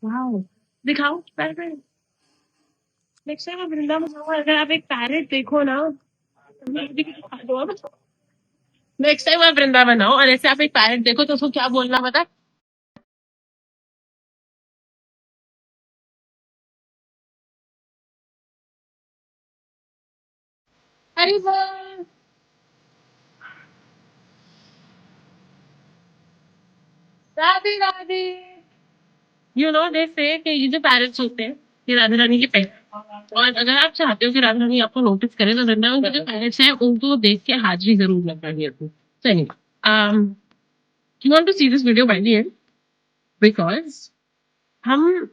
Wow! दिखाओ parrot. Next time आप वृंदावन जाओ, अगर आप एक पैरेट देखो ना, तो मैं भी दिखा दो अब। नेक्स्ट टाइम आप वृंदावन आओ और ऐसे आप एक पैरेट देखो तो उसको क्या बोलना पता है? हरी बोल, राधे राधे। यू नो दे से कि ये जो पैरेट्स होते हैं, ये राधा रानी के पेट। और अगर आप चाहते हो कि राधा रानी आपको नोटिस करे तो वृंदावन के जो पैरेट्स हैं उनको देख के हाजिरी जरूर लगानी है अपनी। चलिए, you want to see this video by the end because हम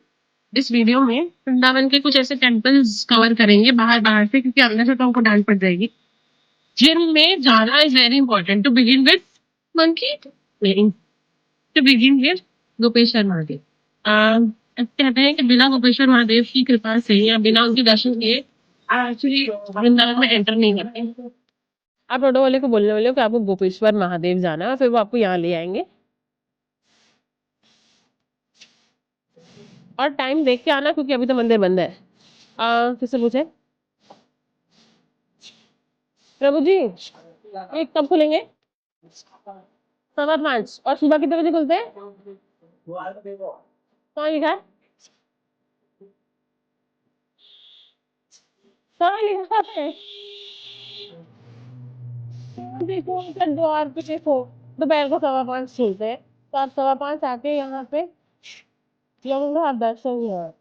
इस वीडियो में वृंदावन के कुछ ऐसे टेम्पल्स कवर करेंगे बाहर बाहर से, क्योंकि अंदर से तो हमको डांट पड़ जाएगी। जिनमें जाना is very important to begin with monkey, to begin with Gopeshwar Mahadev. कहते हैं कि बिना गोपेश्वर महादेव की कृपा से या बिना उनके दर्शन किए एक्चुअली वृंदावन में एंटर नहीं करते। आप ऑटो वाले को बोलने वाले हो कि आपको गोपेश्वर महादेव जाना है, फिर वो आपको यहाँ ले आएंगे। और टाइम देख के आना, क्योंकि अभी तो मंदिर बंद है। किससे पूछे? प्रभु जी, एक कब खुलेंगे? 5:15। और सुबह कितने बजे खुलते हैं? कहाँ लिखा है? कहाँ लिखा है? देखो उनका द्वार पे देखो, दोपहर को 5:15 खुलते हैं, तो आप 5:15 आके यहाँ पे यमुना दर्शन है।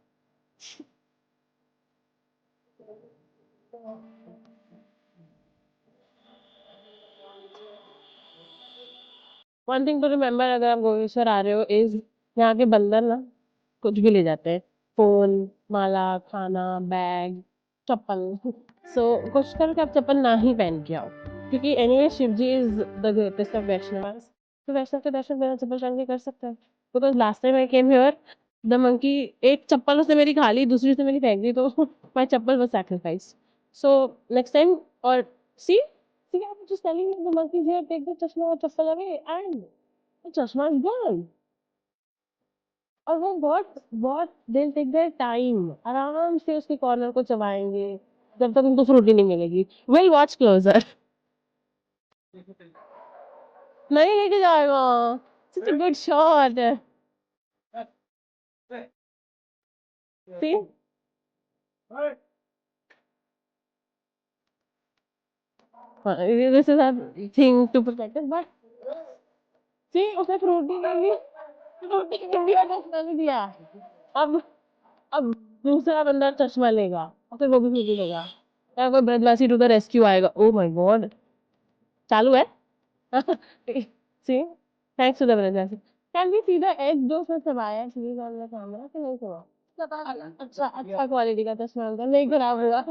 वन थिंग टू रिमेम्बर, अगर आप गोपेश्वर आ रहे हो इज, यहाँ के बंदर ना कुछ भी ले जाते हैं। फोन, माला, खाना, बैग, चप्पल। सो कोशिश करो कि आप चप्पल ना ही पहन के आओ, क्योंकि anyway Shiv ji is the greatest of Vaishnavas. तो वैष्णव के दर्शन बिना चप्पल पहन के कर सकते हैं। Because last time I came here, the monkey, एक चप्पल उसने मेरी खा ली, दूसरी उसने मेरी फेंक दी, तो my chappal was sacrifice. So next time, और see, I'm just telling you, the monkeys here take the chashma or chappal away, and the chashma is gone. और वो बहुत बहुत they'll take their time, आराम से उसके कॉर्नर को चबाएंगे जब तक उनको फ्रूटी नहीं मिलेगी। We'll watch closer. नहीं लेके जाएगा। Such a good shot. See? This is a thing to protect us, but see, उसे फ्रूटी नहीं दी, फ्रूटी नहीं दिया, चश्मा नहीं दिया। अब अब दूसरा बंदा चश्मा लेगा और फिर वो भी फ्रूटी लेगा। क्या कोई ब्रजवासी टू द रेस्क्यू आएगा? ओ माय गॉड, चालू है। See, thanks to the Brajwasi. Can we see the edge जो उसने चबाया है प्लीज ऑन द कैमरा, कि नहीं चबा? अच्छा अच्छा क्वालिटी का चश्मा होगा, नहीं खराब होगा।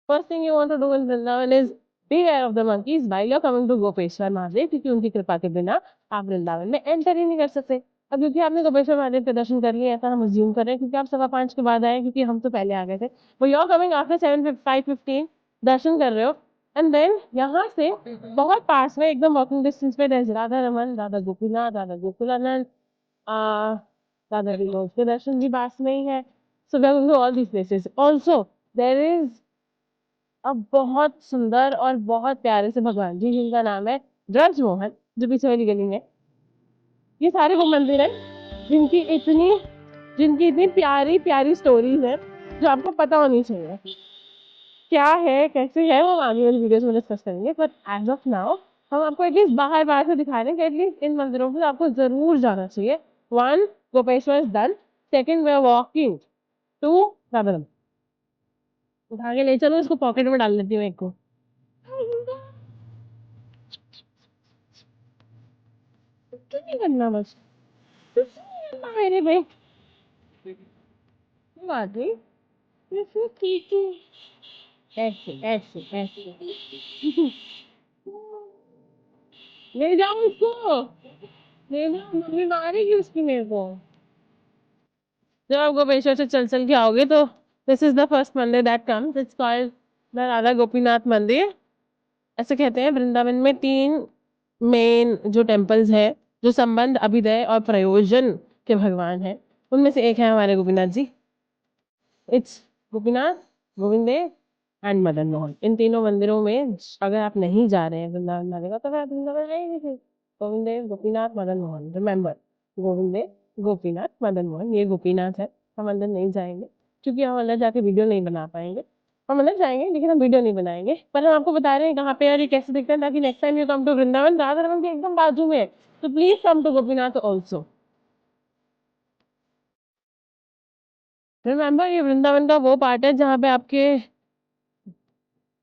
First thing you want to do in Vrindavan is beware of the monkeys while you're coming to Gopeshwar Mahadev, क्योंकि उनकी कृपा के बिना आप वृंदावन में एंटर ही नहीं कर सकते। अब क्योंकि आपने गोपेश्वर महादेव के दर्शन कर लिए, ऐसा हम अज्यूम कर रहे हैं, क्योंकि आप 5:15 के बाद आए, क्योंकि हम तो पहले आ गए थे। वो यू आर कमिंग आफ्टर 5:15, दर्शन कर रहे हो, एंड देन यहाँ से बहुत पास में एकदम वॉकिंग डिस्टेंस पे राधा रमन, राधा गोपीनाथ, राधा गोकुलानंद, आ, राधा विनोद के दर्शन भी पास में ही है। So we are going to all these places. Also there is अब बहुत सुंदर और बहुत प्यारे से भगवान जी जिनका नाम है ब्रज मोहन, जो पीछे वाली गली में। ये सारे वो मंदिर हैं जिनकी इतनी जिनकी इतनी प्यारी प्यारी स्टोरीज है, जो आपको पता होनी चाहिए। क्या है, कैसे है, वो आगे वाली वीडियोस में डिस्कस करेंगे, बट एज ऑफ नाउ हम आपको एटलीस्ट बाहर बाहर से दिखा रहे हैं कि एटलीस्ट इन मंदिरों में आपको जरूर जाना चाहिए। One, Gopeshwar is done. Second, we are walking to Radharaman. उठा के ले चलो, इसको पॉकेट में डाल लेती हूँ एक को। कुछ नहीं करना, बस कुछ नहीं करना मेरे भाई। कोई बात नहीं, इसमें ठीक है। ऐसे ऐसे ऐसे ले जाओ इसको, ले जाओ, मम्मी मारेगी उसकी मेरे को। जब आप गोपेश्वर से चल चल के आओगे तो दिस इज द फर्स्ट मंदिर that comes, it's called the Radha Gopinath मंदिर। ऐसे कहते हैं वृंदावन में 3 मेन जो टेम्पल्स है, जो संबंध, अभिदय और प्रयोजन के भगवान हैं, उनमें से एक है हमारे गोपीनाथ जी। It's Gopinath, Govind Dev and Madan Mohan. इन तीनों मंदिरों में अगर आप नहीं जा रहे हैं वृंदावन जाने का, तो फिर आप वृंदावन आएंगे फिर। गोविंद देव, गोपीनाथ, मदन मोहन, रिमेम्बर, गोविंद देव, गोपीनाथ, मदन मोहन, ये गोपीनाथ है। हम अंदर नहीं जाएंगे क्योंकि हम अंदर जाके वीडियो नहीं बना पाएंगे। हम अंदर जाएंगे लेकिन हम वीडियो नहीं बनाएंगे, पर हम आपको बता रहे हैं कहाँ पे और ये कैसे दिखता है, ताकि next time you come to Vrindavan, Radha Raman के एकदम बाजू में है, तो please come to Gopinath also. Remember, ये वृंदावन का वो पार्ट है जहाँ पे आपके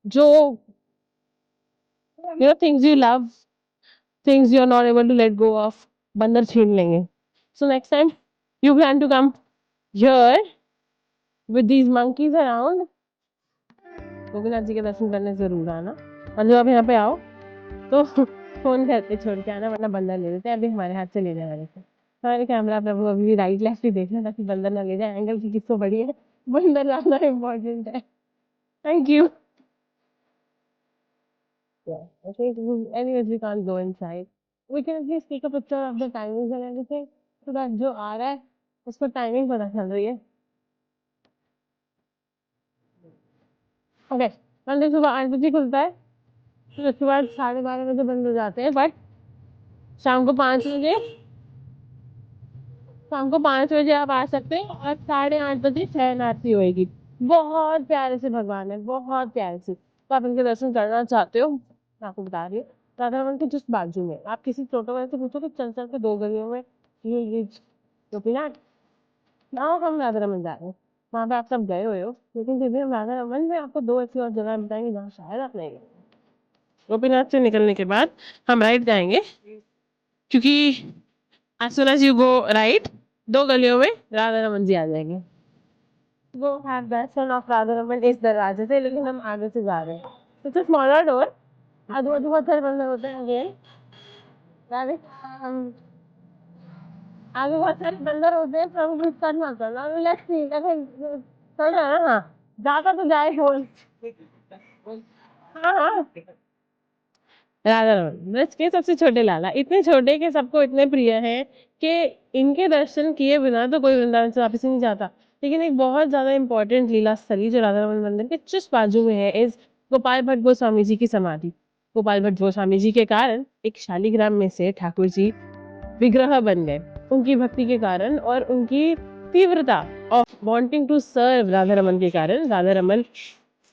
जो things you love, things you are not able to let go off, बंदर छीन लेंगे। So next time you plan to come here with these monkeys around, Gopinath ji के दर्शन करने जरूर आना। और जब आप यहाँ पे आओ तो फोन करके छोड़ के आना, वरना बंदर ले लेते हैं। अभी हमारे हाथ से लेने वाले थे। हमारे कैमरा प्रभु अभी भी राइट लेफ्ट ही देखना ताकि बंदर ना ले जाए। एंगल की किसको बड़ी है, बंदर लाना इम्पोर्टेंट है। Thank you. Yeah, I think anyways we can't go inside. We can at least take a picture of the timings and everything so that जो आ रहा है उसको टाइमिंग पता चल रही है। ओके, मंदिर सुबह 8 बजे खुलता है, फिर उसके बाद 12:30 बजे बंद हो जाते हैं। बट शाम को 5 बजे, शाम को 5 बजे आप आ सकते हैं और 8:30 बजे शयन आरती होएगी। बहुत प्यारे से भगवान है, बहुत प्यारे से। तो आप इनके दर्शन करना चाहते हो, मैं आपको बता रही हूँ, राधा रमन के जस्ट बाजू में। आप किसी टोटो वाले से पूछो कि चल चल के 2 गलियों में ये गोपीनाथ, ना हम राधा रमन जा रहे हैं। वहां पे आप सब गए हुए हो, लेकिन फिर भी हम राधा रमन में आपको 2 ऐसी और जगह बताएंगे जहाँ शायद आप नहीं गए। गोपीनाथ से निकलने के बाद हम राइट जाएंगे, क्योंकि as soon as you go right, 2 गलियों में राधा रमन जी आ जाएंगे। वो have Darshan of Radha Raman इस दरवाजे से, लेकिन हम आगे से जा रहे हैं। It's a smaller door. आजू बाजू बहुत सारे बंदर होते हैं अगेन, हम आगे बहुत सारे बंदर होते हैं, प्रभु कुछ कर मत करना। लेट्स सी, ऐसे चल रहा है ना। हाँ, जाता तो जाए बोल। हाँ हाँ, राधा रमन ब्रज के सबसे छोटे लाला, इतने छोटे कि सबको इतने प्रिय हैं कि इनके दर्शन किए बिना तो कोई वृंदावन से वापस ही नहीं जाता। लेकिन एक बहुत ज्यादा इंपॉर्टेंट लीला स्थली जो राधा रमन मंदिर के जस्ट बाजू में है, इस गोपाल भट्ट गोस्वामी जी की समाधि। गोपाल भट्ट गोस्वामी जी के कारण एक शालीग्राम में से ठाकुर जी विग्रह बन गए, उनकी भक्ति के कारण और उनकी तीव्रता of wanting to serve Radha Raman के कारण राधा रमन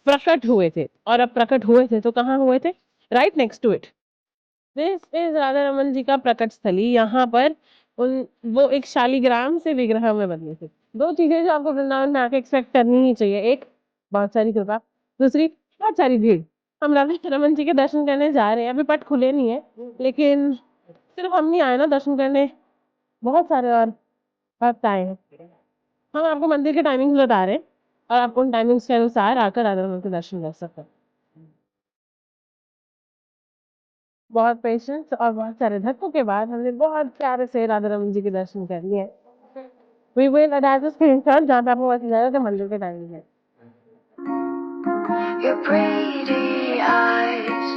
प्रकट हुए थे। और अब प्रकट हुए थे तो कहाँ हुए थे? Right next to it, this is Radha Raman ji का प्रकट स्थली। यहाँ पर उन वो एक शालीग्राम से विग्रह में बदले थे। 2 चीजें जो आपको वृंदावन में आके एक्सपेक्ट करनी ही चाहिए, एक बहुत सारी कृपा, दूसरी बहुत सारी भीड़। हम राधा रमन जी के दर्शन करने जा रहे हैं, अभी पट खुले नहीं है, लेकिन सिर्फ हम नहीं आए ना दर्शन करने, बहुत सारे और भक्त आए हैं। हम आपको मंदिर के टाइमिंग्स बता रहे हैं और आप उन टाइमिंग्स के अनुसार आकर राधा रमन के दर्शन कर सकते हैं। बहुत पेशेंस और बहुत सारे धक्कों के बाद हमने बहुत प्यारे से राधा रमन जी के दर्शन कर लिए। We will attach a screenshot जहाँ पे आपको पता चल जाएगा कि मंदिर के टाइमिंग है। Your pretty eyes